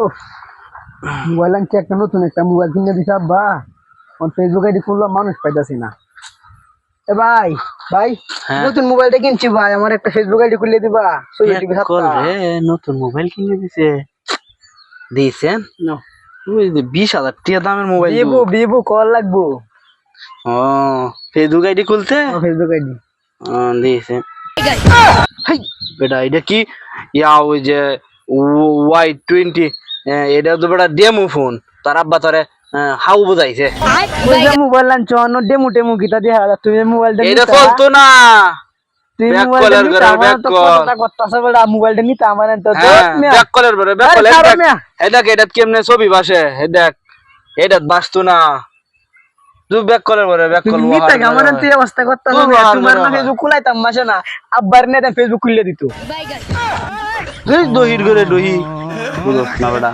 উফ, মোবাইল আনছি একটা নতুন একটা মোবাইল কিনে দিছে আব্বা। ফেসবুক আইডি খুললাম, মানুষ পাইতাছি না। এ ভাই ভাই, হ্যাঁ নতুন মোবাইলটা কিনছি ভাই, আমার একটা ফেসবুক আইডি খুলে দিবা? কল রে নতুন মোবাইল কিনে দিছেন No, 20,000 টাকা দামের মোবাইল ভিভো ভিভো কল লাগবো। ও ফেসবুক আইডি খুলতে ফেসবুক আইডি দিয়েছে বেটা এটা কি ওই যে Y20 এটা তো বেটা ডেমো ফোন তার আব্বা তোরে হাউ বোঝাইছে ওই যে মোবাইল আনছো অন্য ডেমো টেমো গিতা দিয়ে হারা, তুমি মোবাইলটা এটা চলতো না তুমি ব্যাক মোবাইলটা কলার নিতে করে আমার ব্যাক তো কল কথা করতেছে বড়, মোবাইলটা নিতে আমার তো ব্যাক কলার করে ব্যাক কল আরে মিয়া, এই দেখ এটা কেমনে ছবি ভাসে এই দেখ এটা বাসতো না তুই ব্যাক কলার করে ব্যাক কল তুমি নিতে আমার তো এই অবস্থা করতেছে, তোমার না ফেসবুক খুলাইতাম মাসে না, আব্বার নেতা ফেসবুক খুলে দিত। দহির করে দহি বুঝছ না বেটা